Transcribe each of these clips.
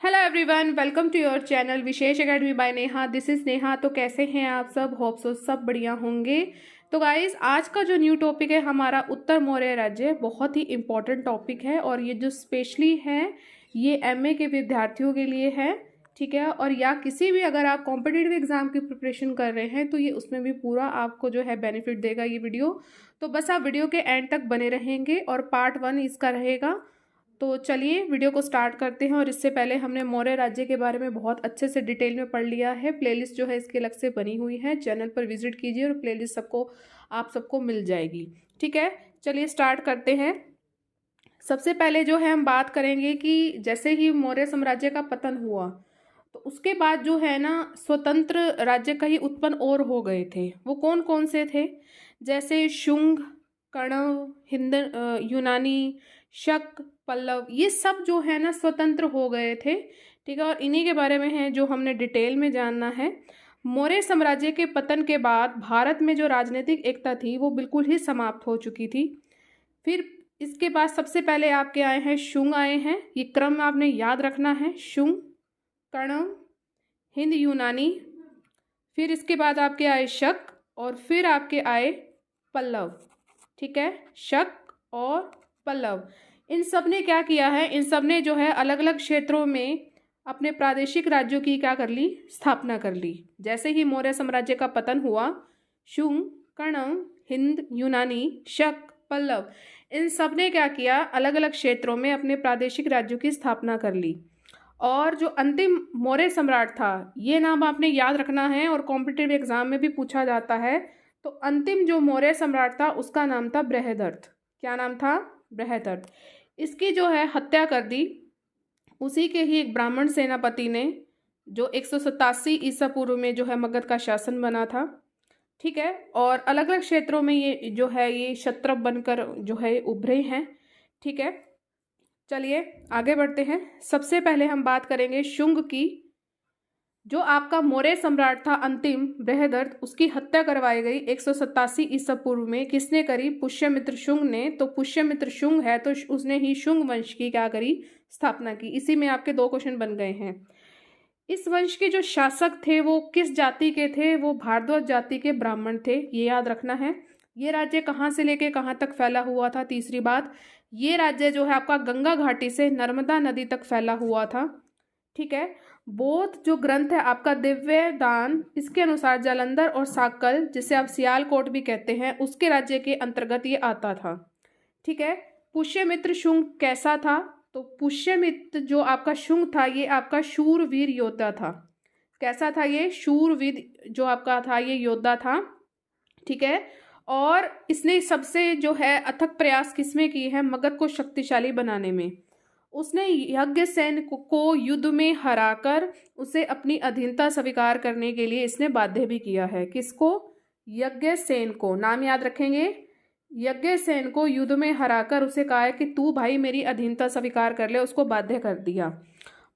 Hello everyone, welcome to your channel Vishesh academy by Neha. This is Neha. तो कैसे हैं आप सब? होप सो सब बढ़िया होंगे। तो गाइस, आज का जो न्यू टॉपिक है हमारा उत्तर मौर्य राज्य, बहुत ही इम्पोर्टेंट टॉपिक है और ये जो स्पेशली है ये एमए के विद्यार्थियों के लिए है, ठीक है। और या किसी भी अगर आप कॉम्पिटिटिव एग्जाम की प्रिपरेशन कर रहे हैं तो ये उसमें भी पूरा आपको जो है बेनिफिट देगा ये वीडियो। तो बस आप वीडियो के एंड तक बने रहेंगे और पार्ट 1 इसका रहेगा। तो चलिए वीडियो को स्टार्ट करते हैं। और इससे पहले हमने मौर्य राज्य के बारे में बहुत अच्छे से डिटेल में पढ़ लिया है। प्लेलिस्ट जो है इसके अलग से बनी हुई है, चैनल पर विजिट कीजिए और प्लेलिस्ट आप सबको मिल जाएगी, ठीक है। चलिए स्टार्ट करते हैं। सबसे पहले जो है हम बात करेंगे कि जैसे ही मौर्य साम्राज्य का पतन हुआ तो उसके बाद जो है ना स्वतंत्र राज्य कहीं उत्पन्न और हो गए थे। वो कौन कौन से थे? जैसे शुंग, कण्व, हिंद, यूनानी, शक, पल्लव, ये सब जो है ना स्वतंत्र हो गए थे, ठीक है। और इन्हीं के बारे में है जो हमने डिटेल में जानना है। मौर्य साम्राज्य के पतन के बाद भारत में जो राजनीतिक एकता थी वो बिल्कुल ही समाप्त हो चुकी थी। फिर इसके बाद सबसे पहले आपके आए हैं शुंग आए हैं। ये क्रम आपने याद रखना है, शुंग, कण्व, हिंद यूनानी, फिर इसके बाद आपके आए शक और फिर आपके आए पल्लव, ठीक है। शक और पल्लव, इन सब ने क्या किया है? इन सब ने जो है अलग अलग क्षेत्रों में अपने प्रादेशिक राज्यों की क्या कर ली? स्थापना कर ली। जैसे ही मौर्य साम्राज्य का पतन हुआ, शुंग, कण्व, हिंद यूनानी, शक, पल्लव, इन सब ने क्या किया? अलग अलग क्षेत्रों में अपने प्रादेशिक राज्यों की स्थापना कर ली। और जो अंतिम मौर्य सम्राट था, ये नाम आपने याद रखना है और कॉम्पिटिटिव एग्जाम में भी पूछा जाता है। तो अंतिम जो मौर्य सम्राट था उसका नाम था बृहदर्थ। क्या नाम था? बृहदर्थ। इसकी जो है हत्या कर दी उसी के ही एक ब्राह्मण सेनापति ने, जो 187 ईसा पूर्व में जो है मगध का शासन बना था, ठीक है। और अलग अलग क्षेत्रों में ये जो है ये क्षत्रप बनकर जो है उभरे हैं, ठीक है। चलिए आगे बढ़ते हैं। सबसे पहले हम बात करेंगे शुंग की। जो आपका मौर्य सम्राट था अंतिम बृहदर्थ, उसकी हत्या करवाई गई 187 ईसा पूर्व में। किसने करी? पुष्यमित्र शुंग ने। तो पुष्यमित्र शुंग है तो उसने ही शुंग वंश की क्या करी? स्थापना की। इसी में आपके 2 क्वेश्चन बन गए हैं। इस वंश के जो शासक थे वो किस जाति के थे? वो भारद्वाज जाति के ब्राह्मण थे, ये याद रखना है। ये राज्य कहाँ से लेके कहाँ तक फैला हुआ था? तीसरी बात, ये राज्य जो है आपका गंगा घाटी से नर्मदा नदी तक फैला हुआ था, ठीक है। बोध जो ग्रंथ है आपका दिव्य दान, इसके अनुसार जालंधर और साकल, जिसे आप सियालकोट भी कहते हैं, उसके राज्य के अंतर्गत ये आता था, ठीक है। पुष्यमित्र शुंग कैसा था? तो पुष्यमित्र जो आपका शुंग था ये आपका शूरवीर योद्धा था। कैसा था ये? शूरवीर जो आपका था ये योद्धा था, ठीक है। और इसने सबसे जो है अथक प्रयास किसमें की है? मगध को शक्तिशाली बनाने में। उसने यज्ञसेन को युद्ध में हराकर उसे अपनी अधीनता स्वीकार करने के लिए इसने बाध्य भी किया है। किसको? यज्ञसेन को। नाम याद रखेंगे। यज्ञसेन को युद्ध में हराकर उसे कहा है कि तू भाई मेरी अधीनता स्वीकार कर ले, उसको बाध्य कर दिया।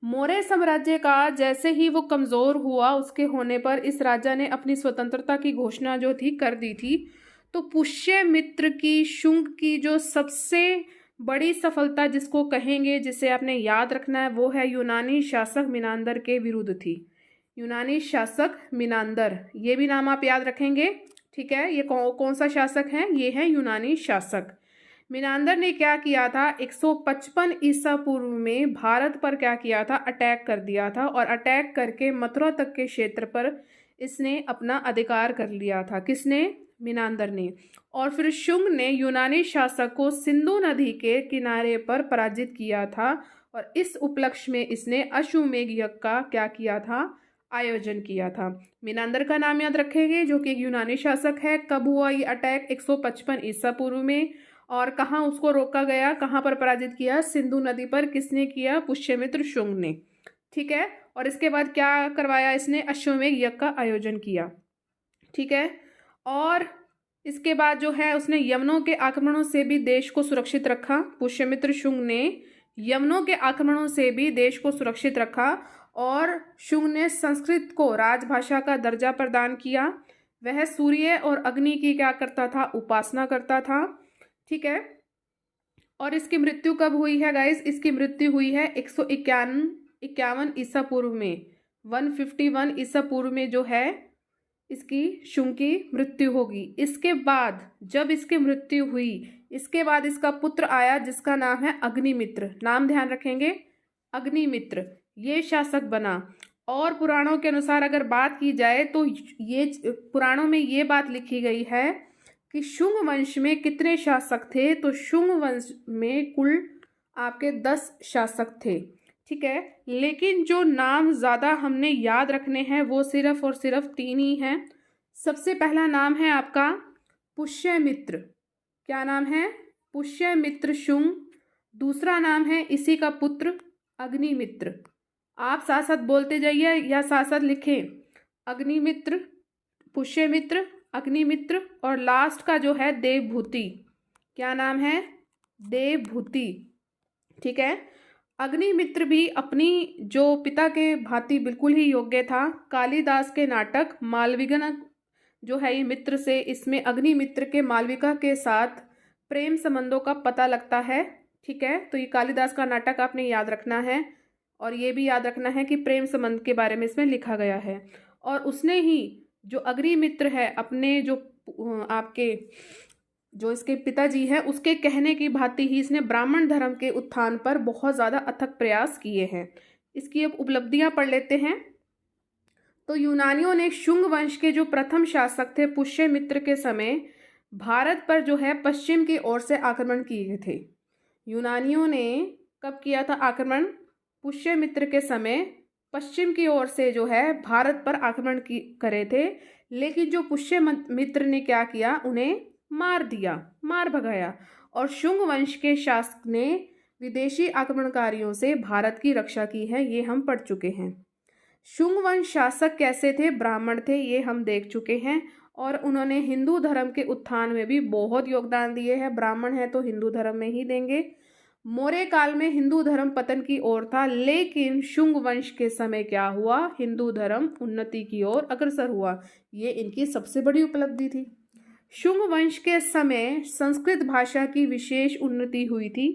मौर्य साम्राज्य का जैसे ही वो कमजोर हुआ, उसके होने पर इस राजा ने अपनी स्वतंत्रता की घोषणा जो थी कर दी थी। तो पुष्यमित्र की शुंग की जो सबसे बड़ी सफलता जिसको कहेंगे, जिसे आपने याद रखना है, वो है यूनानी शासक मिनांदर के विरुद्ध थी। यूनानी शासक मिनांदर, ये भी नाम आप याद रखेंगे, ठीक है। ये कौन सा शासक है? ये है यूनानी शासक। मिनांदर ने क्या किया था? 155 ईसा पूर्व में भारत पर क्या किया था? अटैक कर दिया था। और अटैक करके मथुरा तक के क्षेत्र पर इसने अपना अधिकार कर लिया था। किसने? मिनांदर ने। और फिर शुंग ने यूनानी शासक को सिंधु नदी के किनारे पर पराजित किया था। और इस उपलक्ष्य में इसने अश्वमेध यज्ञ का क्या किया था? आयोजन किया था। मिनांदर का नाम याद रखेंगे, जो कि एक यूनानी शासक है। कब हुआ ये अटैक? 155 ईसा पूर्व में। और कहाँ उसको रोका गया? कहाँ पर पराजित किया? सिंधु नदी पर। किसने किया? पुष्यमित्र शुंग ने, ठीक है। और इसके बाद क्या करवाया इसने? अश्वमेध यज्ञ का आयोजन किया, ठीक है। और इसके बाद जो है उसने यवनों के आक्रमणों से भी देश को सुरक्षित रखा। पुष्यमित्र शुंग ने यवनों के आक्रमणों से भी देश को सुरक्षित रखा। और शुंग ने संस्कृत को राजभाषा का दर्जा प्रदान किया। वह सूर्य और अग्नि की क्या करता था? उपासना करता था, ठीक है। और इसकी मृत्यु कब हुई है गाइस? इसकी मृत्यु हुई है 51 ईसा पूर्व में, 151 ईसा पूर्व में जो है इसकी शुंग की मृत्यु होगी। इसके बाद जब इसकी मृत्यु हुई, इसके बाद इसका पुत्र आया जिसका नाम है अग्निमित्र। नाम ध्यान रखेंगे, अग्निमित्र, ये शासक बना। और पुराणों के अनुसार अगर बात की जाए तो ये पुराणों में ये बात लिखी गई है कि शुंग वंश में कितने शासक थे, तो शुंग वंश में कुल आपके 10 शासक थे। ठीक है, लेकिन जो नाम ज़्यादा हमने याद रखने हैं वो सिर्फ और सिर्फ 3 ही हैं। सबसे पहला नाम है आपका पुष्यमित्र। क्या नाम है? पुष्यमित्र शुंग। दूसरा नाम है इसी का पुत्र अग्निमित्र। आप साथ साथ बोलते जाइए या साथ साथ लिखें, अग्निमित्र, पुष्यमित्र, अग्निमित्र, और लास्ट का जो है देवभूति। क्या नाम है? देवभूति। ठीक है, अग्निमित्र भी अपनी जो पिता के भांति बिल्कुल ही योग्य था। कालिदास के नाटक मालविका जो है ये मित्र से, इसमें अग्निमित्र के मालविका के साथ प्रेम संबंधों का पता लगता है। ठीक है, तो ये कालिदास का नाटक आपने याद रखना है, और ये भी याद रखना है कि प्रेम संबंध के बारे में इसमें लिखा गया है। और उसने ही जो अग्निमित्र है अपने जो आपके जो इसके पिताजी हैं उसके कहने की भांति ही इसने ब्राह्मण धर्म के उत्थान पर बहुत ज़्यादा अथक प्रयास किए हैं। इसकी अब उपलब्धियां पढ़ लेते हैं। तो यूनानियों ने शुंग वंश के जो प्रथम शासक थे पुष्यमित्र के समय भारत पर जो है पश्चिम की ओर से आक्रमण किए थे। यूनानियों ने कब किया था आक्रमण? पुष्यमित्र के समय पश्चिम की ओर से जो है भारत पर आक्रमण करे थे। लेकिन जो पुष्यमित्र ने क्या किया, उन्हें मार दिया, मार भगाया। और शुंग वंश के शासक ने विदेशी आक्रमणकारियों से भारत की रक्षा की है, ये हम पढ़ चुके हैं। शुंग वंश शासक कैसे थे? ब्राह्मण थे, ये हम देख चुके हैं। और उन्होंने हिंदू धर्म के उत्थान में भी बहुत योगदान दिए हैं। ब्राह्मण है तो हिंदू धर्म में ही देंगे। मौर्य काल में हिंदू धर्म पतन की ओर था, लेकिन शुंग वंश के समय क्या हुआ? हिंदू धर्म उन्नति की ओर अग्रसर हुआ। ये इनकी सबसे बड़ी उपलब्धि थी। शुंग वंश के समय संस्कृत भाषा की विशेष उन्नति हुई थी।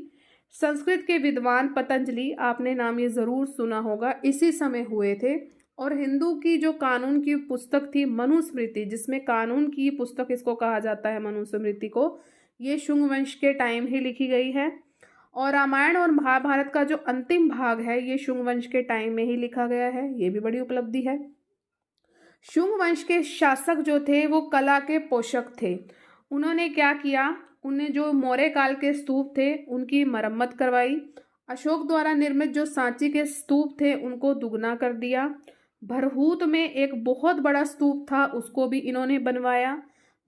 संस्कृत के विद्वान पतंजलि, आपने नाम ये ज़रूर सुना होगा, इसी समय हुए थे। और हिंदू की जो कानून की पुस्तक थी मनुस्मृति, जिसमें कानून की पुस्तक इसको कहा जाता है मनुस्मृति को, ये शुंग वंश के टाइम ही लिखी गई है। और रामायण और महाभारत का जो अंतिम भाग है ये शुंग वंश के टाइम में ही लिखा गया है, ये भी बड़ी उपलब्धि है। शुंग वंश के शासक जो थे वो कला के पोषक थे। उन्होंने क्या किया? उन्हें जो मौर्य काल के स्तूप थे उनकी मरम्मत करवाई। अशोक द्वारा निर्मित जो सांची के स्तूप थे उनको दुगना कर दिया। भरहूत में एक बहुत बड़ा स्तूप था, उसको भी इन्होंने बनवाया।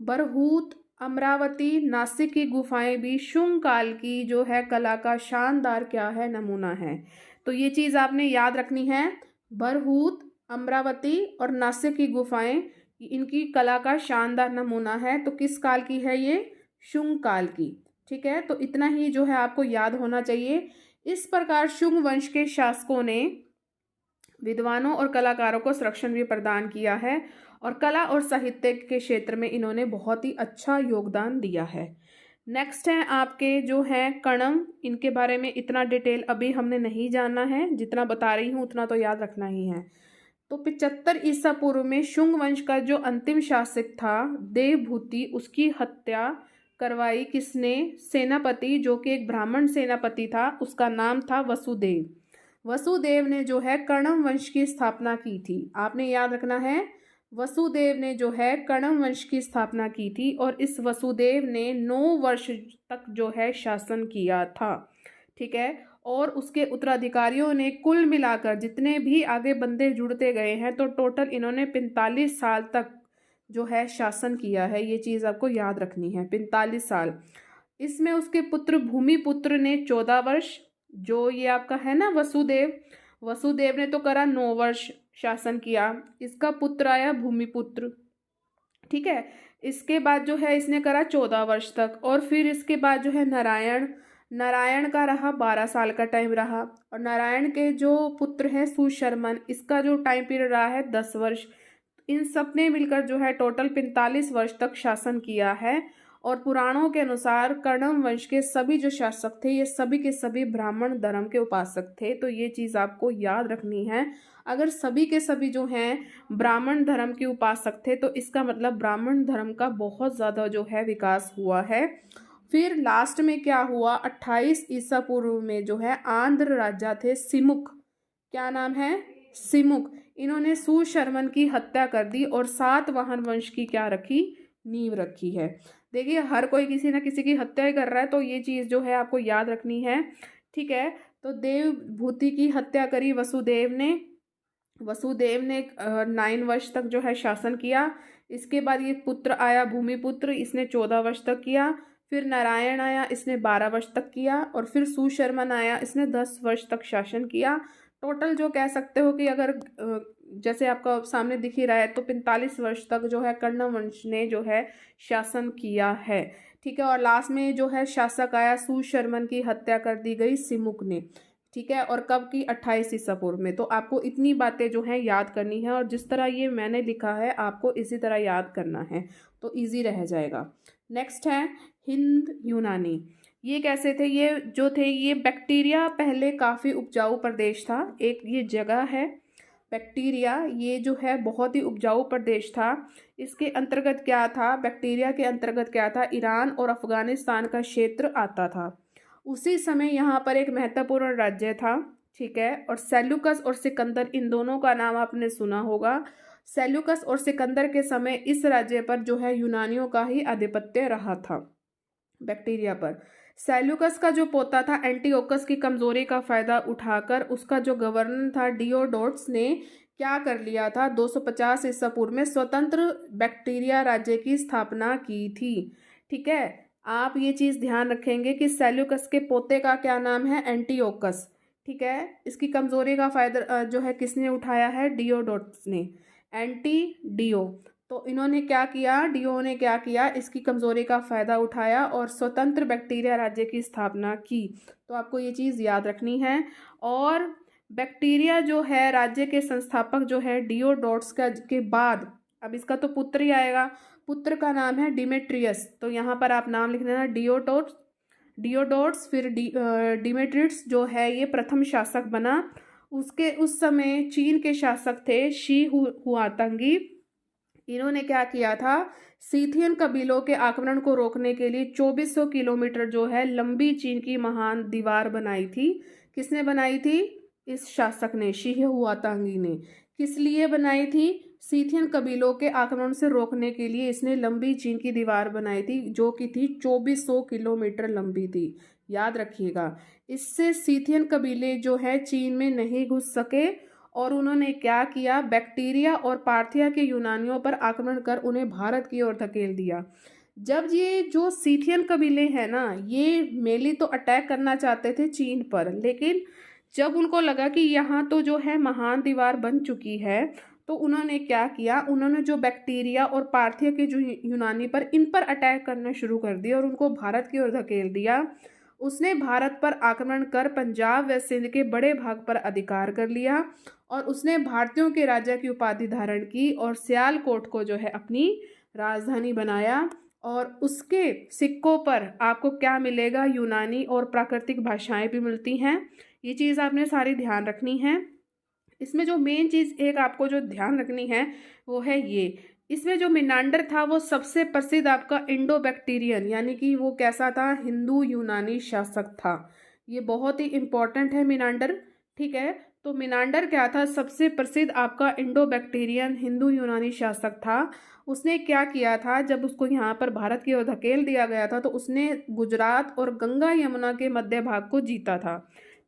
भरहूत, अमरावती, नासिक की गुफाएं भी शुंग काल की जो है कला का शानदार क्या है, नमूना है। तो ये चीज़ आपने याद रखनी है। भरहूत, अमरावती और नासिक की गुफाएं इनकी कला का शानदार नमूना है। तो किस काल की है ये? शुंग काल की। ठीक है, तो इतना ही जो है आपको याद होना चाहिए। इस प्रकार शुंग वंश के शासकों ने विद्वानों और कलाकारों को संरक्षण भी प्रदान किया है, और कला और साहित्य के क्षेत्र में इन्होंने बहुत ही अच्छा योगदान दिया है। नेक्स्ट है आपके जो हैं कणम। इनके बारे में इतना डिटेल अभी हमने नहीं जाना है, जितना बता रही हूँ उतना तो याद रखना ही है। तो 75 ईसा पूर्व में शुंग वंश का जो अंतिम शासक था देवभूति, उसकी हत्या करवाई किसने? सेनापति, जो कि एक ब्राह्मण सेनापति था, उसका नाम था वसुदेव। वसुदेव ने जो है कणम वंश की स्थापना की थी। आपने याद रखना है, वसुदेव ने जो है कणम वंश की स्थापना की थी, और इस वसुदेव ने 9 वर्ष तक जो है शासन किया था। ठीक है, और उसके उत्तराधिकारियों ने कुल मिलाकर जितने भी आगे बंदे जुड़ते गए हैं तो टोटल इन्होंने 45 साल तक जो है शासन किया है। ये चीज़ आपको याद रखनी है, 45 साल। इसमें उसके पुत्र भूमिपुत्र ने 14 वर्ष, जो ये आपका है ना वसुदेव, वसुदेव ने तो करा 9 वर्ष शासन किया। इसका पुत्र आया भूमिपुत्र। ठीक है, इसके बाद जो है इसने करा 14 वर्ष तक। और फिर इसके बाद जो है नारायण का रहा 12 साल का टाइम रहा। और नारायण के जो पुत्र हैं सुशर्मन, इसका जो टाइम पीरियड रहा है 10 वर्ष। इन सब ने मिलकर जो है टोटल 45 वर्ष तक शासन किया है। और पुराणों के अनुसार कर्णम वंश के सभी जो शासक थे ये सभी के सभी ब्राह्मण धर्म के उपासक थे। तो ये चीज़ आपको याद रखनी है। अगर सभी के सभी जो हैं ब्राह्मण धर्म के उपासक थे तो इसका मतलब ब्राह्मण धर्म का बहुत ज़्यादा जो है विकास हुआ है। फिर लास्ट में क्या हुआ, 28 ईसा पूर्व में जो है आंध्र राजा थे सिमुक, क्या नाम है, सिमुक, इन्होंने सुशर्मन की हत्या कर दी और सातवाहन वंश की क्या रखी, नींव रखी है। देखिए हर कोई किसी ना किसी की हत्या ही कर रहा है, तो ये चीज़ जो है आपको याद रखनी है, ठीक है। तो देवभूति की हत्या करी वसुदेव ने। वसुदेव ने 9 वर्ष तक जो है शासन किया। इसके बाद ये पुत्र आया भूमिपुत्र, इसने 14 वर्ष तक किया। फिर नारायण आया, इसने 12 वर्ष तक किया। और फिर सुशर्मन आया, इसने 10 वर्ष तक शासन किया। टोटल जो कह सकते हो कि अगर जैसे आपका सामने दिख ही रहा है तो 45 वर्ष तक जो है कर्ण वंश ने जो है शासन किया है, ठीक है। और लास्ट में जो है शासक आया सुशर्मन की हत्या कर दी गई सिमुक ने, ठीक है। और कब की, 28 ईसा पूर्व में। तो आपको इतनी बातें जो हैं याद करनी है और जिस तरह ये मैंने लिखा है आपको इसी तरह याद करना है, तो इजी रह जाएगा। नेक्स्ट है हिंद यूनानी। ये कैसे थे, ये जो थे ये बैक्टीरिया पहले काफ़ी उपजाऊ प्रदेश था। एक ये जगह है बैक्टीरिया, ये जो है बहुत ही उपजाऊ प्रदेश था। इसके अंतर्गत क्या था, बैक्टीरिया के अंतर्गत क्या था, ईरान और अफगानिस्तान का क्षेत्र आता था। उसी समय यहाँ पर एक महत्वपूर्ण राज्य था, ठीक है। और सेल्यूकस और सिकंदर, इन दोनों का नाम आपने सुना होगा। सेल्यूकस और सिकंदर के समय इस राज्य पर जो है यूनानियों का ही आधिपत्य रहा था बैक्टीरिया पर। सेल्यूकस का जो पोता था एंटीओकस की कमजोरी का फायदा उठाकर उसका जो गवर्नर था डियोडोट्स ने क्या कर लिया था, 250 ईसा पूर्व में स्वतंत्र बैक्टीरिया राज्य की स्थापना की थी, ठीक है। आप ये चीज़ ध्यान रखेंगे कि सेल्यूकस के पोते का क्या नाम है, एंटीओकस, ठीक है। इसकी कमजोरी का फायदा जो है किसने उठाया है, डियोडोट्स ने, एंटी डियो। तो इन्होंने क्या किया, डियो ने क्या किया, इसकी कमजोरी का फायदा उठाया और स्वतंत्र बैक्टीरिया राज्य की स्थापना की। तो आपको ये चीज़ याद रखनी है। और बैक्टीरिया जो है राज्य के संस्थापक जो है डियोडोट्स का के बाद, अब इसका तो पुत्र ही आएगा, पुत्र का नाम है डिमेट्रियस। तो यहाँ पर आप नाम लिख देना डियोडोट्स। फिर डिमेट्रियस जो है ये प्रथम शासक बना। उसके उस समय चीन के शासक थे शी हुआतंगी। इन्होंने क्या किया था, सीथियन कबीलों के आक्रमण को रोकने के लिए 2400 किलोमीटर जो है लंबी चीन की महान दीवार बनाई थी। किसने बनाई थी, इस शासक ने, शी हुआतंगी ने। किस लिए बनाई थी, सीथियन कबीलों के आक्रमण से रोकने के लिए इसने लंबी चीन की दीवार बनाई थी जो कि थी 2400 किलोमीटर लंबी थी, याद रखिएगा। इससे सीथियन कबीले जो है चीन में नहीं घुस सके और उन्होंने क्या किया, बैक्टीरिया और पार्थिया के यूनानियों पर आक्रमण कर उन्हें भारत की ओर धकेल दिया। जब ये जो सीथियन कबीले हैं ना, ये मेनली तो अटैक करना चाहते थे चीन पर, लेकिन जब उनको लगा कि यहाँ तो जो है महान दीवार बन चुकी है, तो उन्होंने क्या किया, उन्होंने जो बैक्टीरिया और पार्थिया के जो यूनानी पर, इन पर अटैक करना शुरू कर दिया और उनको भारत की ओर धकेल दिया। उसने भारत पर आक्रमण कर पंजाब व सिंध के बड़े भाग पर अधिकार कर लिया और उसने भारतीयों के राजा की उपाधि धारण की और सियालकोट को जो है अपनी राजधानी बनाया। और उसके सिक्कों पर आपको क्या मिलेगा, यूनानी और प्राकृतिक भाषाएं भी मिलती हैं। ये चीज़ आपने सारी ध्यान रखनी है। इसमें जो मेन चीज़ एक आपको जो ध्यान रखनी है वो है ये, इसमें जो मिनांडर था वो सबसे प्रसिद्ध आपका इंडो बैक्टीरियन, यानी कि वो कैसा था, हिंदू यूनानी शासक था। ये बहुत ही इम्पोर्टेंट है मिनांडर, ठीक है। तो मिनांडर क्या था, सबसे प्रसिद्ध आपका इंडो बैक्टीरियन हिंदू यूनानी शासक था। उसने क्या किया था, जब उसको यहाँ पर भारत की ओर धकेल दिया गया था तो उसने गुजरात और गंगा यमुना के मध्य भाग को जीता था,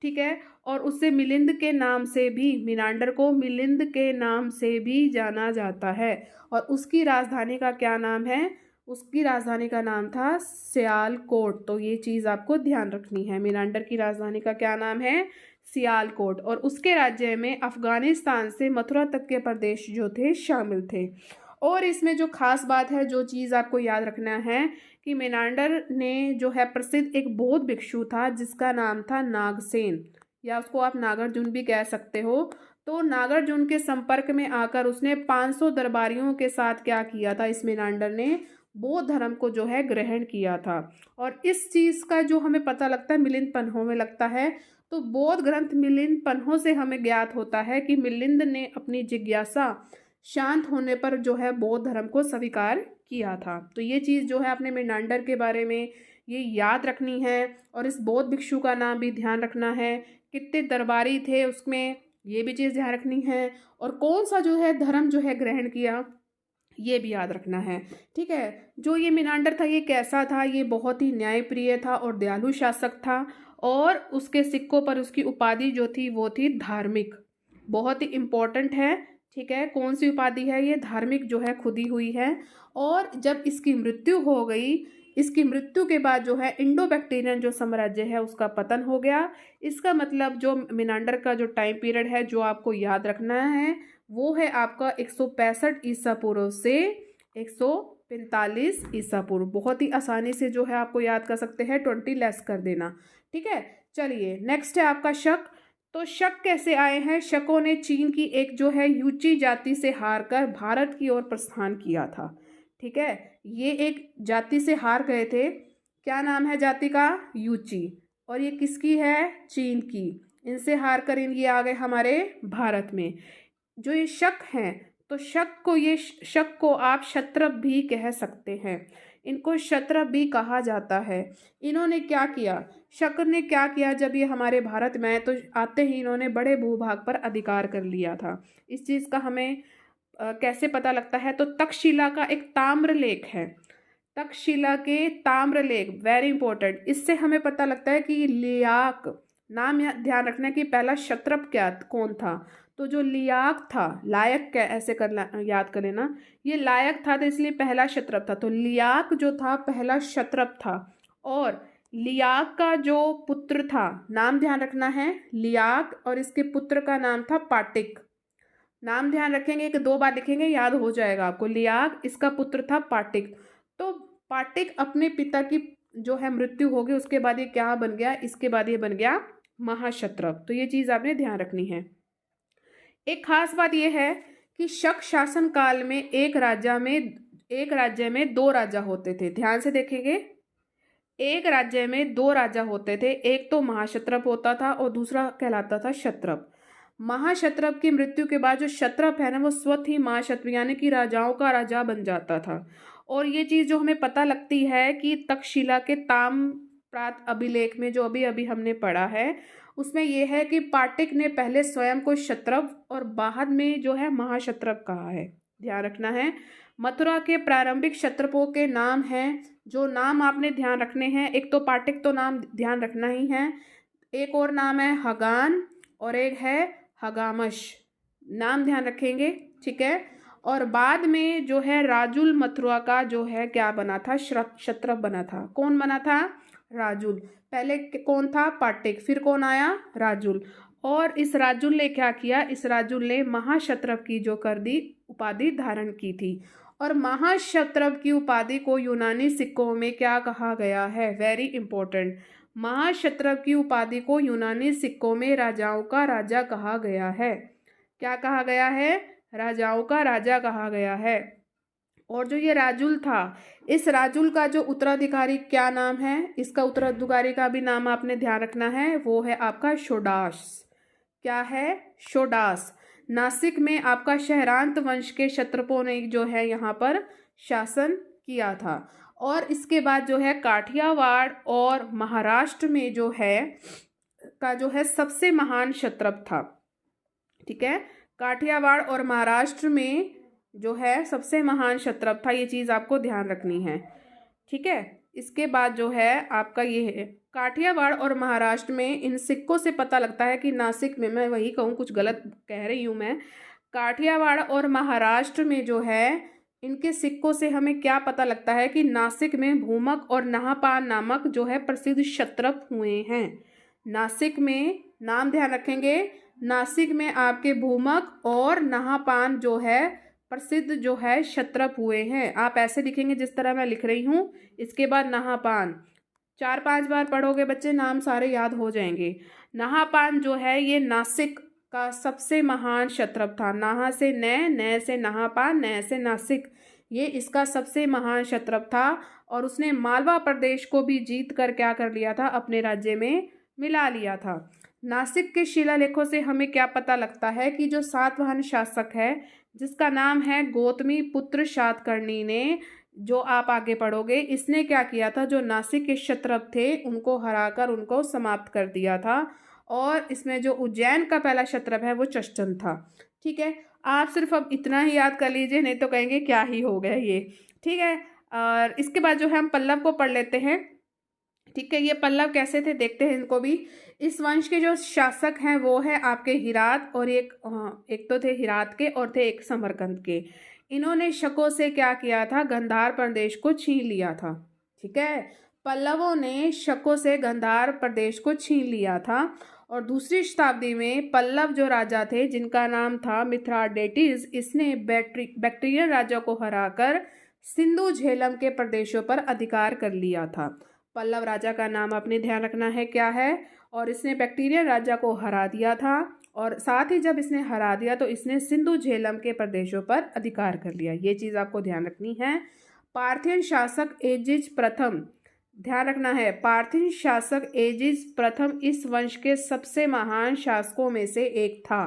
ठीक है। और उससे मिलिंद के नाम से भी, मिनांडर को मिलिंद के नाम से भी जाना जाता है। और उसकी राजधानी का क्या नाम है, उसकी राजधानी का नाम था सियालकोट। तो ये चीज़ आपको ध्यान रखनी है, मिनांडर की राजधानी का क्या नाम है, सियालकोट। और उसके राज्य में अफगानिस्तान से मथुरा तक के प्रदेश जो थे शामिल थे। और इसमें जो खास बात है, जो चीज़ आपको याद रखना है कि मिनांडर ने जो है प्रसिद्ध एक बौद्ध भिक्षु था जिसका नाम था नागसेन, या उसको आप नागार्जुन भी कह सकते हो। तो नागार्जुन के संपर्क में आकर उसने 500 दरबारियों के साथ क्या किया था, इस मिनांडर ने बौद्ध धर्म को जो है ग्रहण किया था। और इस चीज़ का जो हमें पता लगता है मिलिंद पन्हों में लगता है। तो बौद्ध ग्रंथ मिलिंद पन्हों से हमें ज्ञात होता है कि मिलिंद ने अपनी जिज्ञासा शांत होने पर जो है बौद्ध धर्म को स्वीकार किया था। तो ये चीज़ जो है अपने मेनांडर के बारे में ये याद रखनी है। और इस बौद्ध भिक्षु का नाम भी ध्यान रखना है, कितने दरबारी थे उसमें, ये भी चीज़ ध्यान रखनी है। और कौन सा जो है धर्म जो है ग्रहण किया, ये भी याद रखना है। ठीक है, जो ये मेनांडर था ये कैसा था, ये बहुत ही न्यायप्रिय था और दयालु शासक था। और उसके सिक्कों पर उसकी उपाधि जो थी वो थी धार्मिक, बहुत ही इम्पोर्टेंट है। ठीक है, कौन सी उपाधि है ये, धार्मिक जो है खुदी हुई है। और जब इसकी मृत्यु हो गई, इसकी मृत्यु के बाद जो है इंडो बैक्टीरियन जो साम्राज्य है उसका पतन हो गया। इसका मतलब जो मेनांडर का जो टाइम पीरियड है जो आपको याद रखना है वो है आपका 165 ईसा पूर्व से 145 ईसा पूर्व। बहुत ही आसानी से जो है आपको याद कर सकते हैं, 20 लेस कर देना। ठीक है, चलिए नेक्स्ट है आपका शक। तो शक कैसे आए हैं, शकों ने चीन की एक जो है यूची जाति से हार कर भारत की ओर प्रस्थान किया था। ठीक है, ये एक जाति से हार गए थे, क्या नाम है जाति का, यूची। और ये किसकी है, चीन की। इनसे हार कर ये आ गए हमारे भारत में। जो ये शक हैं, तो शक को आप क्षत्रप भी कह सकते हैं, इनको क्षत्रप भी कहा जाता है। इन्होंने क्या किया, शक ने क्या किया, जब ये हमारे भारत में आए तो आते ही इन्होंने बड़े भूभाग पर अधिकार कर लिया था। इस चीज़ का हमें कैसे पता लगता है, तो तक्षशिला का एक ताम्रलेख है, तक्षशिला के ताम्रलेख, वेरी इंपॉर्टेंट। इससे हमें पता लगता है कि लियाक नाम ध्यान रखना है कि पहला क्षत्रप क्या कौन था। तो जो लियाक था, लायक क्या ऐसे करना याद कर लेना, ये लायक था तो इसलिए पहला क्षत्रप था। तो लियाक जो था पहला क्षत्रप था। और लियाक का जो पुत्र था, नाम ध्यान रखना है, लियाक, और इसके पुत्र का नाम था पाटिक। नाम ध्यान रखेंगे कि 2 बार लिखेंगे, याद हो जाएगा आपको। लियाक, इसका पुत्र था पाटिक। तो पाटिक अपने पिता की जो है मृत्यु हो गई, उसके बाद ये क्या बन गया, इसके बाद ये बन गया महाक्षत्रप। तो ये चीज़ आपने ध्यान रखनी है। एक खास बात यह है कि शक शासन काल में एक राज्य में 2 राजा होते थे। ध्यान से देखेंगे, एक राज्य में 2 राजा होते थे, एक तो महाक्षत्रप होता था और दूसरा कहलाता था क्षत्रप। महाक्षत्रप की मृत्यु के बाद जो क्षत्रप है ना, वो स्वतः ही महाक्षत्रप यानी कि राजाओं का राजा बन जाता था। और ये चीज़ जो हमें पता लगती है कि तक्षशिला के ताम्रपात्र अभिलेख में जो अभी अभी हमने पढ़ा है, उसमें यह है कि पाटिक ने पहले स्वयं को क्षत्रप और बाद में जो है महाक्षत्रप कहा है, ध्यान रखना है। मथुरा के प्रारंभिक क्षत्रपों के नाम हैं, जो नाम आपने ध्यान रखने हैं, एक तो पाटिक तो नाम ध्यान रखना ही है, एक और नाम है हगान और एक है हगामश, नाम ध्यान रखेंगे। ठीक है, और बाद में जो है राजुल मथुरा का जो है क्या बना था, क्षत्रप बना था। कौन बना था, राजुल। पहले कौन था, पाटिक, फिर कौन आया, राजुल। और इस राजुल ने क्या किया, इस राजुल ने महाक्षत्रप की जो कर दी उपाधि धारण की थी। और महाक्षत्रप की उपाधि को यूनानी सिक्कों में क्या कहा गया है, वेरी इंपॉर्टेंट। महाक्षत्रप की उपाधि को यूनानी सिक्कों में राजाओं का राजा कहा गया है। क्या कहा गया है, राजाओं का राजा कहा गया है। और जो ये राजुल था, इस राजुल का जो उत्तराधिकारी क्या नाम है, इसका उत्तराधिकारी का भी नाम आपने ध्यान रखना है, वो है आपका शोडास। क्या है, शोडास। नासिक में आपका शहरांत वंश के क्षत्रपों ने जो है यहाँ पर शासन किया था। और इसके बाद जो है काठियावाड़ और महाराष्ट्र में जो है का जो है सबसे महान क्षत्रप था। ठीक है, काठियावाड़ और महाराष्ट्र में जो है सबसे महान क्षत्रप था, ये चीज़ आपको ध्यान रखनी है। ठीक है, इसके बाद जो है आपका ये है काठियावाड़ और महाराष्ट्र में, इन सिक्कों से पता लगता है कि नासिक में, मैं वही कहूँ कुछ गलत कह रही हूँ मैं, काठियावाड़ और महाराष्ट्र में जो है इनके सिक्कों से हमें क्या पता लगता है कि नासिक में भूमक और नहापान नामक जो है प्रसिद्ध क्षत्रप हुए हैं। नासिक में, नाम ध्यान रखेंगे, नासिक में आपके भूमक और नहापान जो है प्रसिद्ध जो है क्षत्रप हुए हैं। आप ऐसे लिखेंगे जिस तरह मैं लिख रही हूँ, इसके बाद नहापान 4-5 बार पढ़ोगे बच्चे, नाम सारे याद हो जाएंगे। नहापान जो है ये नासिक का सबसे महान क्षत्रप था। नाहा से नय, नय से नहापान, नय से नासिक, ये इसका सबसे महान क्षत्रप था और उसने मालवा प्रदेश को भी जीत कर क्या कर लिया था, अपने राज्य में मिला लिया था। नासिक के शिलालेखों से हमें क्या पता लगता है कि जो सातवाहन शासक है जिसका नाम है गौतमी पुत्र शातकर्णी ने, जो आप आगे पढ़ोगे, इसने क्या किया था, जो नासिक के क्षत्रप थे उनको हराकर उनको समाप्त कर दिया था। और इसमें जो उज्जैन का पहला क्षत्रप है वो चश्चन था। ठीक है, आप सिर्फ अब इतना ही याद कर लीजिए, नहीं तो कहेंगे क्या ही हो गया ये। ठीक है, और इसके बाद जो है हम पल्लव को पढ़ लेते हैं। ठीक है, ये पल्लव कैसे थे देखते हैं इनको भी। इस वंश के जो शासक हैं वो है आपके हिरात, और एक तो थे हिरात के और थे एक समरकंद के। इन्होंने शकों से क्या किया था, गांधार प्रदेश को छीन लिया था। ठीक है, पल्लवों ने शकों से गांधार प्रदेश को छीन लिया था। और दूसरी शताब्दी में पल्लव जो राजा थे जिनका नाम था मिथ्राडेटिस, इसने बैक्ट्रियन राजा को हराकर सिंधु झेलम के प्रदेशों पर अधिकार कर लिया था। पल्लव राजा का नाम आपने ध्यान रखना है क्या है, और इसने बैक्ट्रियन राजा को हरा दिया था, और साथ ही जब इसने हरा दिया तो इसने सिंधु झेलम के प्रदेशों पर अधिकार कर लिया। ये चीज़ आपको ध्यान रखनी है। पार्थियन शासक एजिज प्रथम, ध्यान रखना है, पार्थियन शासक एजिज प्रथम इस वंश के सबसे महान शासकों में से एक था।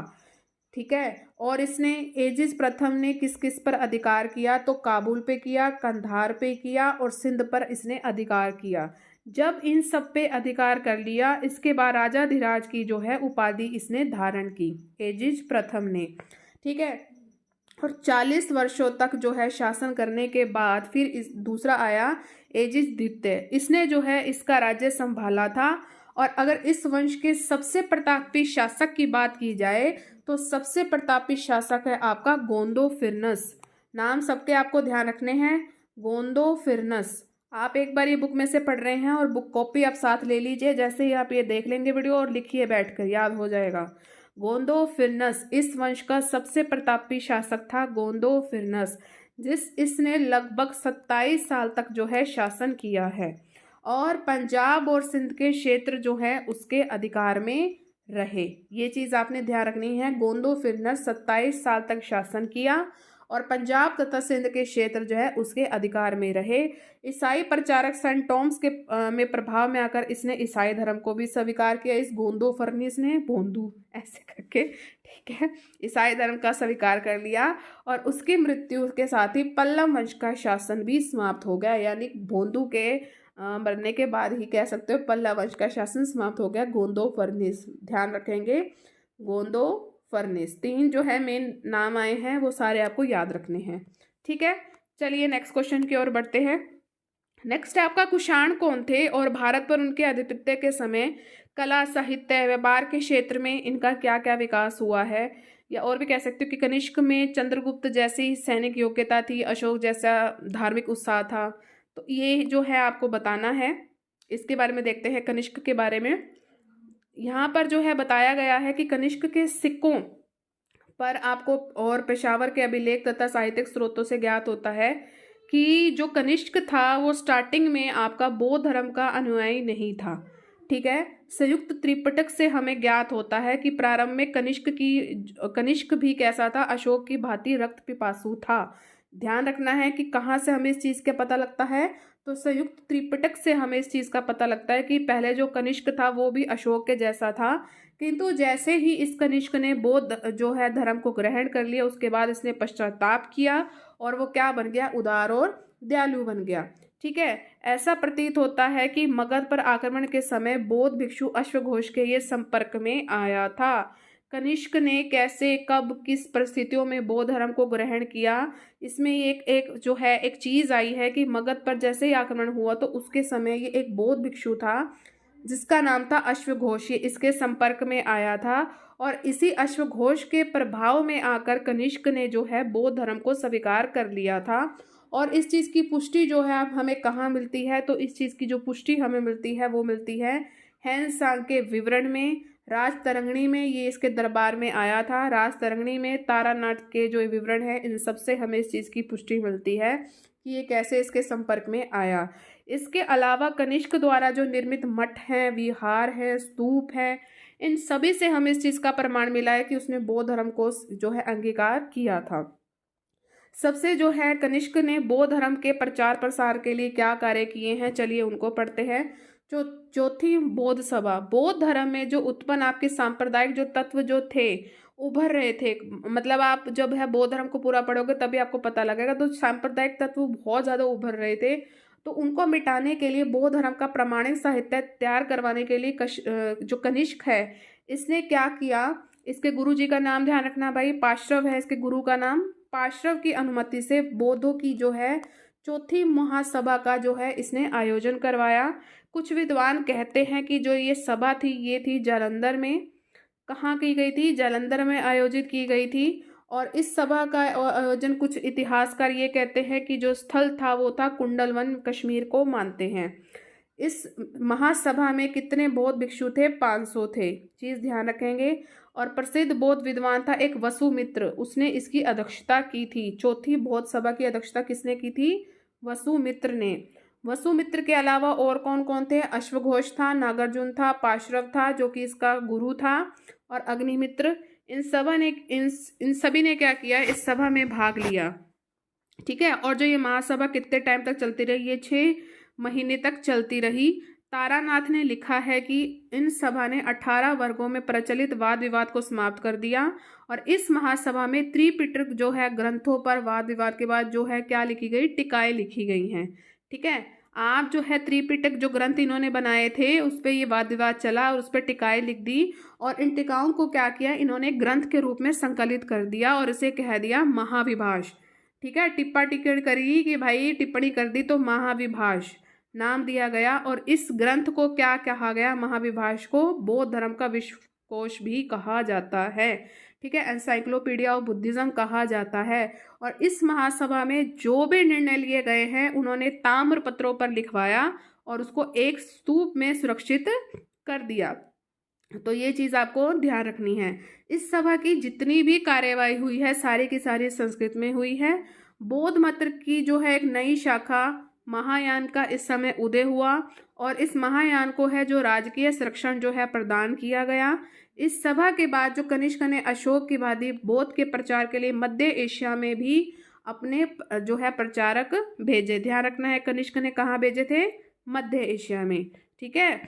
ठीक है, और इसने एजिज प्रथम ने किस किस पर अधिकार किया, तो काबुल पे किया, कंधार पे किया और सिंध पर इसने अधिकार किया। जब इन सब पे अधिकार कर लिया, इसके बाद राजाधिराज की जो है उपाधि इसने धारण की, एजिज प्रथम ने। ठीक है, और 40 वर्षों तक जो है शासन करने के बाद फिर इस दूसरा आया एजिज द्वितीय, इसने जो है इसका राज्य संभाला था। और अगर इस वंश के सबसे प्रतापी शासक की बात की जाए तो सबसे प्रतापी शासक है आपका गोंदो फिरनस। नाम सबके आपको ध्यान रखने हैं, गोंदो फिरनस। आप एक बार ये बुक में से पढ़ रहे हैं और बुक कॉपी आप साथ ले लीजिए, जैसे ही आप ये देख लेंगे वीडियो, और लिखिए बैठकर, याद हो जाएगा। गोंदो फिरनस इस वंश का सबसे प्रतापी शासक था, गोंदो फिरनस, इसने लगभग 27 साल तक जो है शासन किया है, और पंजाब और सिंध के क्षेत्र जो है उसके अधिकार में रहे। ये चीज़ आपने ध्यान रखनी है, गोंदो फिरनस 27 साल तक शासन किया और पंजाब तथा सिंध के क्षेत्र जो है उसके अधिकार में रहे। ईसाई प्रचारक सेंट टॉम्स के में प्रभाव में आकर इसने ईसाई धर्म को भी स्वीकार किया, इस गोंदो फर्निस ने, भोंदू ऐसे करके, ठीक है, ईसाई धर्म का स्वीकार कर लिया। और उसकी मृत्यु के साथ ही पल्लव वंश का शासन भी समाप्त हो गया, यानी भोंदू के मरने के बाद ही कह सकते हो पल्लव वंश का शासन समाप्त हो गया। गोंदो फर्निस, ध्यान रखेंगे, गोंदो फर्निस। 3 जो है मेन नाम आए हैं वो सारे आपको याद रखने हैं। ठीक है, चलिए नेक्स्ट क्वेश्चन की ओर बढ़ते हैं। नेक्स्ट है आपका कुषाण कौन थे और भारत पर उनके आधिपत्य के समय कला, साहित्य, व्यापार के क्षेत्र में इनका क्या क्या विकास हुआ है। या और भी कह सकते हो कि कनिष्क में चंद्रगुप्त जैसी सैनिक योग्यता थी, अशोक जैसा धार्मिक उत्साह था। तो ये जो है आपको बताना है, इसके बारे में देखते हैं कनिष्क के बारे में। यहाँ पर जो है बताया गया है कि कनिष्क के सिक्कों पर आपको और पेशावर के अभिलेख तथा साहित्यिक स्रोतों से ज्ञात होता है कि जो कनिष्क था वो स्टार्टिंग में आपका बौद्ध धर्म का अनुयायी नहीं था। ठीक है, संयुक्त त्रिपिटक से हमें ज्ञात होता है कि प्रारंभ में कनिष्क भी कैसा था, अशोक की भांति रक्त पिपासु था। ध्यान रखना है कि कहाँ से हमें इस चीज़ का पता लगता है, तो संयुक्त त्रिपिटक से हमें इस चीज़ का पता लगता है कि पहले जो कनिष्क था वो भी अशोक के जैसा था, किंतु जैसे ही इस कनिष्क ने बौद्ध जो है धर्म को ग्रहण कर लिया उसके बाद इसने पश्चाताप किया और वो क्या बन गया, उदार और दयालु बन गया। ठीक है, ऐसा प्रतीत होता है कि मगध पर आक्रमण के समय बौद्ध भिक्षु अश्वघोष के ये संपर्क में आया था। कनिष्क ने कैसे, कब, किस परिस्थितियों में बौद्ध धर्म को ग्रहण किया, इसमें एक जो है एक चीज़ आई है कि मगध पर जैसे ही आक्रमण हुआ तो उसके समय ये एक बौद्ध भिक्षु था जिसका नाम था अश्वघोष, ये इसके संपर्क में आया था और इसी अश्वघोष के प्रभाव में आकर कनिष्क ने जो है बौद्ध धर्म को स्वीकार कर लिया था। और इस चीज़ की पुष्टि जो है हमें कहाँ मिलती है, तो इस चीज़ की जो पुष्टि हमें मिलती है वो मिलती है हैंस-सांग के विवरण में। राजतरंगिणी में ये इसके दरबार में आया था, राजतरंगिणी में तारानाथ के जो विवरण है इन सब से हमें इस चीज़ की पुष्टि मिलती है कि ये कैसे इसके संपर्क में आया। इसके अलावा कनिष्क द्वारा जो निर्मित मठ हैं, विहार है, स्तूप है, इन सभी से हमें इस चीज़ का प्रमाण मिला है कि उसने बौद्ध धर्म को जो है अंगीकार किया था। सबसे जो है कनिष्क ने बौद्ध धर्म के प्रचार प्रसार के लिए क्या कार्य किए हैं, चलिए उनको पढ़ते हैं। जो चौथी बौद्ध सभा, बौद्ध धर्म में जो उत्पन्न आपके सांप्रदायिक जो तत्व जो थे, उभर रहे थे, मतलब आप जब है बौद्ध धर्म को पूरा पढ़ोगे तभी आपको पता लगेगा, तो सांप्रदायिक तत्व बहुत ज़्यादा उभर रहे थे, तो उनको मिटाने के लिए बौद्ध धर्म का प्रमाणिक साहित्य तैयार करवाने के लिए जो कनिष्क है इसने क्या किया, इसके गुरु जी का नाम ध्यान रखना भाई, पार्श्व है इसके गुरु का नाम। पार्श्व की अनुमति से बौद्धों की जो है चौथी महासभा का जो है इसने आयोजन करवाया। कुछ विद्वान कहते हैं कि जो ये सभा थी ये थी जालंधर में, कहाँ की गई थी, जालंधर में आयोजित की गई थी। और इस सभा का आयोजन कुछ इतिहासकार ये कहते हैं कि जो स्थल था वो था कुंडलवन, कश्मीर को मानते हैं। इस महासभा में कितने बौद्ध भिक्षु थे, 500 थे, चीज़ ध्यान रखेंगे। और प्रसिद्ध बौद्ध विद्वान था एक वसुमित्र, उसने इसकी अध्यक्षता की थी। चौथी बौद्ध सभा की अध्यक्षता किसने की थी, वसुमित्र ने। वसुमित्र के अलावा और कौन कौन थे, अश्वघोष था, नागार्जुन था, पार्श्व था जो कि इसका गुरु था, और अग्निमित्र। इन सभी ने क्या किया, इस सभा में भाग लिया, ठीक है। और जो ये महासभा कितने टाइम तक चलती रही, ये 6 महीने तक चलती रही। तारानाथ ने लिखा है कि इन सभा ने 18 वर्गों में प्रचलित वाद विवाद को समाप्त कर दिया। और इस महासभा में त्रिपिटक जो है ग्रंथों पर वाद विवाद के बाद जो है क्या लिखी गई, टीकाएं लिखी गई हैं, ठीक है। आप जो है त्रिपिटक जो ग्रंथ इन्होंने बनाए थे उस पर ये वाद विवाद चला और उस पर टिकाएं लिख दी, और इन टिकाओं को क्या किया, इन्होंने ग्रंथ के रूप में संकलित कर दिया और इसे कह दिया महाविभाष, ठीक है। टिप्पा टिकट करी कि भाई टिप्पणी कर दी तो महाविभाष नाम दिया गया। और इस ग्रंथ को क्या कहा गया, महाविभाष को बौद्ध धर्म का विश्वकोश भी कहा जाता है, ठीक है, एनसाइक्लोपीडिया ऑफ बुद्धिज्म कहा जाता है। और इस महासभा में जो भी निर्णय लिए गए हैं उन्होंने ताम्र पत्रों पर लिखवाया और उसको एक स्तूप में सुरक्षित कर दिया। तो ये चीज़ आपको ध्यान रखनी है। इस सभा की जितनी भी कार्यवाही हुई है सारी की सारी संस्कृत में हुई है। बौद्ध मत की जो है एक नई शाखा महायान का इस समय उदय हुआ, और इस महायान को है जो राजकीय संरक्षण जो है प्रदान किया गया। इस सभा के बाद जो कनिष्क ने अशोक की भांति बौद्ध के प्रचार के लिए मध्य एशिया में भी अपने जो है प्रचारक भेजे। ध्यान रखना है, कनिष्क ने कहाँ भेजे थे, मध्य एशिया में, ठीक है।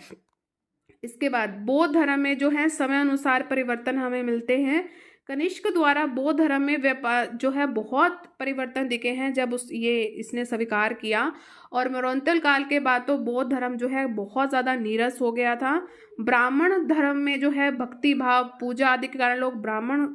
इसके बाद बौद्ध धर्म में जो है समय अनुसार परिवर्तन हमें मिलते हैं। कनिष्क द्वारा बौद्ध धर्म में व्यापार जो है बहुत परिवर्तन दिखे हैं जब इसने स्वीकार किया। और मरणोत्तर काल के बाद तो बौद्ध धर्म जो है बहुत ज़्यादा नीरस हो गया था। ब्राह्मण धर्म में जो है भक्ति भाव पूजा आदि के कारण लोग ब्राह्मण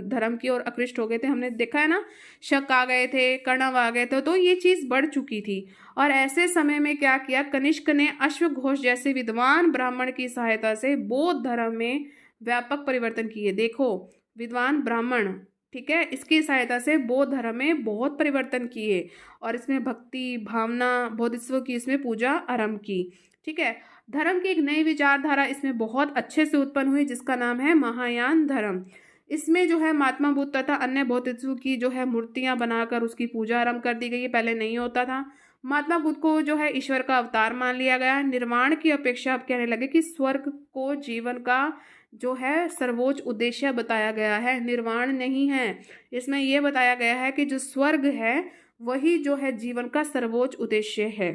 धर्म की ओर आकृष्ट हो गए थे, हमने देखा है ना, शक आ गए थे, कणव आ गए थे, तो ये चीज़ बढ़ चुकी थी। और ऐसे समय में क्या किया, कनिष्क ने अश्वघोष जैसे विद्वान ब्राह्मण की सहायता से बौद्ध धर्म में व्यापक परिवर्तन किए। देखो, विद्वान ब्राह्मण, ठीक है, इसकी सहायता से बौद्ध धर्म में बहुत परिवर्तन किए और इसमें भक्ति भावना बोधिसत्व की इसमें पूजा आरंभ की, ठीक है। धर्म की एक नई विचारधारा इसमें बहुत अच्छे से उत्पन्न हुई जिसका नाम है महायान धर्म। इसमें जो है महात्मा बुद्ध तथा अन्य बोधिसत्व की जो है मूर्तियां बनाकर उसकी पूजा आरंभ कर दी गई, पहले नहीं होता था। महात्मा बुद्ध को जो है ईश्वर का अवतार मान लिया गया। निर्वाण की अपेक्षा अब कहने लगे कि स्वर्ग को जीवन का जो है सर्वोच्च उद्देश्य बताया गया है, निर्वाण नहीं है। इसमें यह बताया गया है कि जो स्वर्ग है वही जो है जीवन का सर्वोच्च उद्देश्य है,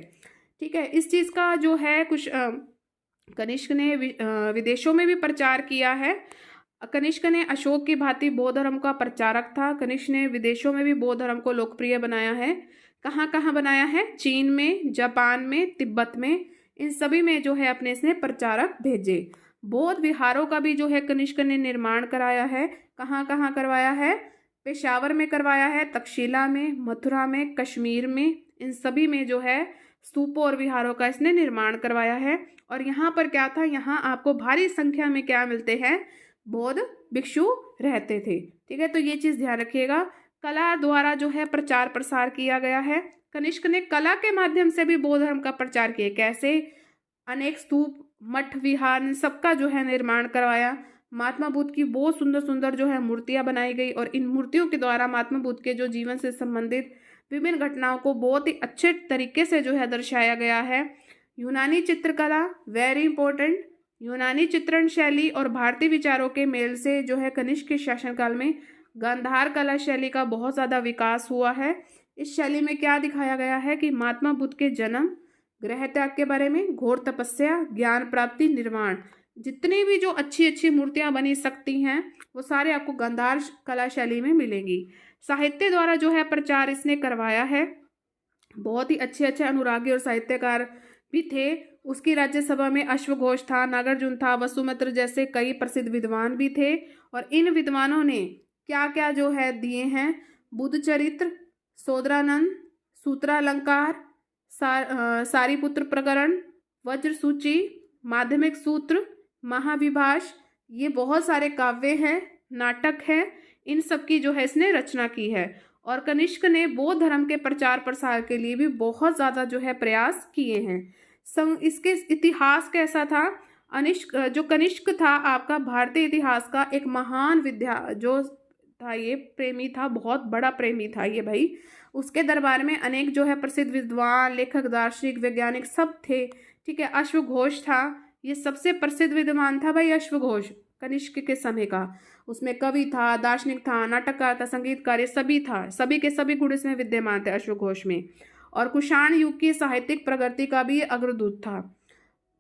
ठीक है। इस चीज़ का जो है कुछ कनिष्क ने विदेशों में भी प्रचार किया है। कनिष्क ने अशोक की भांति बौद्ध धर्म का प्रचारक था। कनिष्क ने विदेशों में भी बौद्ध धर्म को लोकप्रिय बनाया है। कहाँ कहाँ बनाया है, चीन में, जापान में, तिब्बत में, इन सभी में जो है अपने इसने प्रचारक भेजे। बौद्ध विहारों का भी जो है कनिष्क ने निर्माण कराया है। कहाँ कहाँ करवाया है, पेशावर में करवाया है, तक्षशिला में, मथुरा में, कश्मीर में, इन सभी में जो है स्तूपों और विहारों का इसने निर्माण करवाया है। और यहाँ पर क्या था, यहाँ आपको भारी संख्या में क्या मिलते हैं, बौद्ध भिक्षु रहते थे, ठीक है। तो ये चीज़ ध्यान रखिएगा। कला द्वारा जो है प्रचार प्रसार किया गया है। कनिष्क ने कला के माध्यम से भी बौद्ध धर्म का प्रचार किया। कैसे, अनेक स्तूप मठ विहार सबका जो है निर्माण करवाया। महात्मा बुद्ध की बहुत सुंदर सुंदर जो है मूर्तियां बनाई गई और इन मूर्तियों के द्वारा महात्मा बुद्ध के जो जीवन से संबंधित विभिन्न घटनाओं को बहुत ही अच्छे तरीके से जो है दर्शाया गया है। यूनानी चित्रकला वेरी इंपॉर्टेंट, यूनानी चित्रण शैली और भारतीय विचारों के मेल से जो है कनिष्क के शासनकाल में गांधार कला शैली का बहुत ज़्यादा विकास हुआ है। इस शैली में क्या दिखाया गया है कि महात्मा बुद्ध के जन्म, गृह त्याग के बारे में, घोर तपस्या, ज्ञान प्राप्ति, निर्वाण, जितनी भी जो अच्छी अच्छी मूर्तियां बनी सकती हैं वो सारे आपको गांधार कला शैली में मिलेंगी। साहित्य द्वारा जो है प्रचार इसने करवाया है। बहुत ही अच्छे अच्छे अनुरागी और साहित्यकार भी थे। उसकी राज्यसभा में अश्वघोष था, नागार्जुन था, वसुमित्र जैसे कई प्रसिद्ध विद्वान भी थे। और इन विद्वानों ने क्या क्या जो है दिए हैं, बुद्ध चरित्र, सोदरानंद, सूत्रालंकार, सारीपुत्र प्रकरण, वज्र सूची, माध्यमिक सूत्र, महाविभाष, ये बहुत सारे काव्य हैं, नाटक है, इन सब की जो है इसने रचना की है। और कनिष्क ने बौद्ध धर्म के प्रचार प्रसार के लिए भी बहुत ज़्यादा जो है प्रयास किए हैं। इसके इतिहास कैसा था? जो कनिष्क था आपका भारतीय इतिहास का एक महान जो था, ये प्रेमी था, बहुत बड़ा प्रेमी था ये भाई। उसके दरबार में अनेक जो है प्रसिद्ध विद्वान, लेखक, दार्शनिक, वैज्ञानिक सब थे। ठीक है, अश्वघोष था, ये सबसे प्रसिद्ध विद्वान था भाई अश्वघोष कनिष्क के समय का। उसमें कवि था, दार्शनिक था, नाटककार था, संगीतकार, ये सभी था, सभी के सभी गुण इसमें विद्यमान थे अश्वघोष में। और कुषाण युग की साहित्यिक प्रगति का भी अग्रदूत था।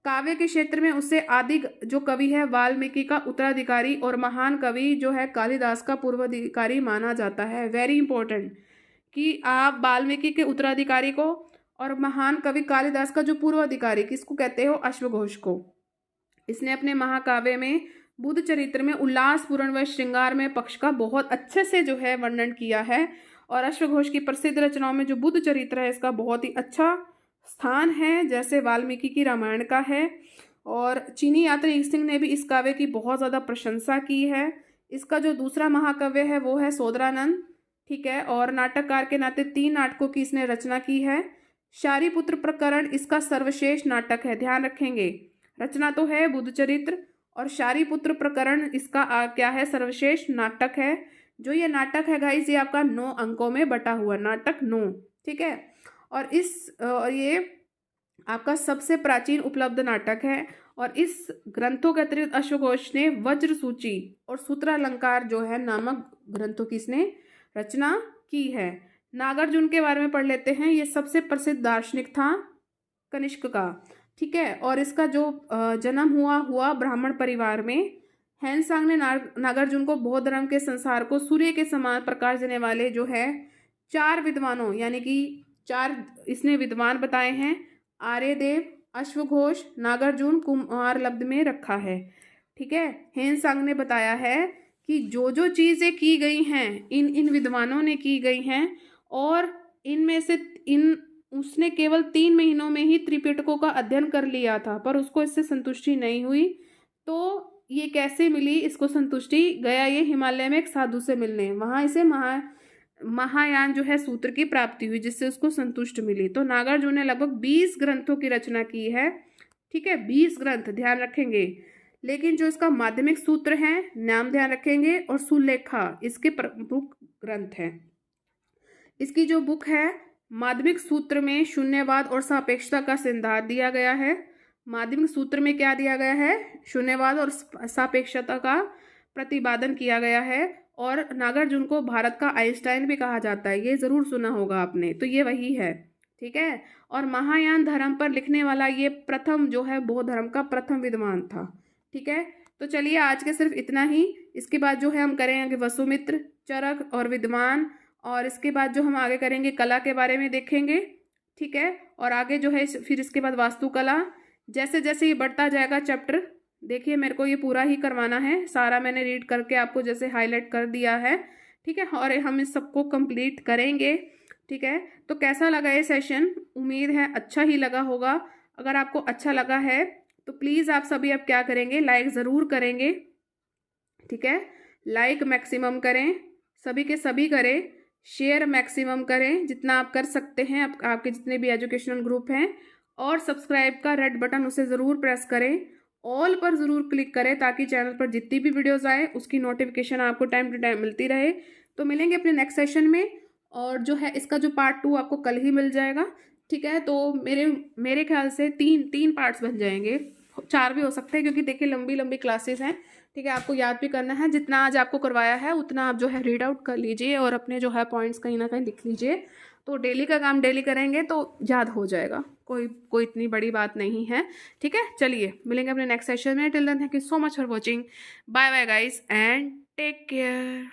काव्य के क्षेत्र में उससे आदि जो कवि है वाल्मीकि का उत्तराधिकारी और महान कवि जो है कालिदास का पूर्वाधिकारी माना जाता है। वेरी इंपॉर्टेंट कि आप वाल्मीकि के उत्तराधिकारी को और महान कवि कालिदास का जो पूर्वाधिकारी किसको कहते हो? अश्वघोष को। इसने अपने महाकाव्य में बुद्ध चरित्र में उल्लासपूर्ण व श्रृंगार में पक्ष का बहुत अच्छे से जो है वर्णन किया है। और अश्वघोष की प्रसिद्ध रचनाओं में जो बुद्ध चरित्र है इसका बहुत ही अच्छा स्थान है, जैसे वाल्मीकि की रामायण का है। और चीनी यात्री ईसिंग ने भी इस काव्य की बहुत ज़्यादा प्रशंसा की है। इसका जो दूसरा महाकाव्य है वो है सोदरानंद। ठीक है, और नाटककार के नाते 3 नाटकों की इसने रचना की है। शारीपुत्र प्रकरण इसका सर्वश्रेष्ठ नाटक है, ध्यान रखेंगे। रचना तो है बुद्ध चरित्र, और शारीपुत्र प्रकरण इसका क्या है? सर्वश्रेष्ठ नाटक है। जो ये नाटक है गाइस, ये आपका 9 अंकों में बटा हुआ नाटक 9। ठीक है, और ये आपका सबसे प्राचीन उपलब्ध नाटक है। और इस ग्रंथों के अतिरिक्त अश्वघोष ने वज्र सूची और सूत्रालंकार जो है नामक ग्रंथों की इसने रचना की है। नागार्जुन के बारे में पढ़ लेते हैं। ये सबसे प्रसिद्ध दार्शनिक था कनिष्क का। ठीक है, और इसका जो जन्म हुआ ब्राह्मण परिवार में। हैंसांग ने नागार्जुन को बौद्ध धर्म के संसार को सूर्य के समान प्रकाश देने वाले जो है 4 विद्वानों, यानी कि 4 इसने विद्वान बताए हैं, आर्यदेव, अश्वघोष, नागार्जुन, कुमारलब्ध में रखा है। ठीक है, हैंसांग ने बताया है कि जो जो चीज़ें की गई हैं इन विद्वानों ने की गई हैं, और इनमें से उसने केवल 3 महीनों में ही त्रिपिटकों का अध्ययन कर लिया था, पर उसको इससे संतुष्टि नहीं हुई। तो ये कैसे मिली इसको संतुष्टि? गया ये हिमालय में एक साधु से मिलने, वहाँ इसे महायान जो है सूत्र की प्राप्ति हुई, जिससे उसको संतुष्ट मिली। तो नागार्जुन ने लगभग 20 ग्रंथों की रचना की है। ठीक है, 20 ग्रंथ, ध्यान रखेंगे। लेकिन जो इसका माध्यमिक सूत्र है, नाम ध्यान रखेंगे, और सुलेखा इसके प्रमुख ग्रंथ हैं। इसकी जो बुक है माध्यमिक सूत्र में शून्यवाद और सापेक्षता का सिद्धांत दिया गया है। माध्यमिक सूत्र में क्या दिया गया है? शून्यवाद और सापेक्षता का प्रतिपादन किया गया है। और नागार्जुन को भारत का आइंस्टाइन भी कहा जाता है, ये ज़रूर सुना होगा आपने, तो ये वही है। ठीक है, और महायान धर्म पर लिखने वाला ये प्रथम जो है बौद्ध धर्म का प्रथम विद्वान था। ठीक है, तो चलिए आज के सिर्फ इतना ही। इसके बाद जो है हम करेंगे वसुमित्र, चरक और विद्वान, और इसके बाद जो हम आगे करेंगे कला के बारे में देखेंगे। ठीक है, और आगे जो है फिर इसके बाद वास्तुकला। जैसे जैसे ये बढ़ता जाएगा चैप्टर, देखिए मेरे को ये पूरा ही करवाना है, सारा मैंने रीड करके आपको जैसे हाईलाइट कर दिया है। ठीक है, और हम इस सबको कंप्लीट करेंगे। ठीक है, तो कैसा लगा ये सेशन? उम्मीद है अच्छा ही लगा होगा। अगर आपको अच्छा लगा है तो प्लीज़ आप सभी अब क्या करेंगे? लाइक ज़रूर करेंगे। ठीक है, लाइक मैक्सिमम करें, सभी के सभी करें, शेयर मैक्सिमम करें जितना आप कर सकते हैं, आपके जितने भी एजुकेशनल ग्रुप हैं। और सब्सक्राइब का रेड बटन उसे ज़रूर प्रेस करें, ऑल पर ज़रूर क्लिक करें, ताकि चैनल पर जितनी भी वीडियोस आए उसकी नोटिफिकेशन आपको टाइम टू टाइम मिलती रहे। तो मिलेंगे अपने नेक्स्ट सेशन में, और जो है इसका जो पार्ट 2 आपको कल ही मिल जाएगा। ठीक है, तो मेरे ख्याल से तीन पार्ट्स बन जाएंगे, 4 भी हो सकते हैं, क्योंकि देखिए लंबी लंबी क्लासेस हैं। ठीक है, आपको याद भी करना है। जितना आज आपको करवाया है उतना आप जो है रीड आउट कर लीजिए और अपने जो है पॉइंट्स कहीं ना कहीं लिख लीजिए। तो डेली का काम डेली करेंगे तो याद हो जाएगा, कोई इतनी बड़ी बात नहीं है। ठीक है, चलिए मिलेंगे अपने नेक्स्ट सेशन में। Till then thank you so much for watching. Bye bye guys and take care.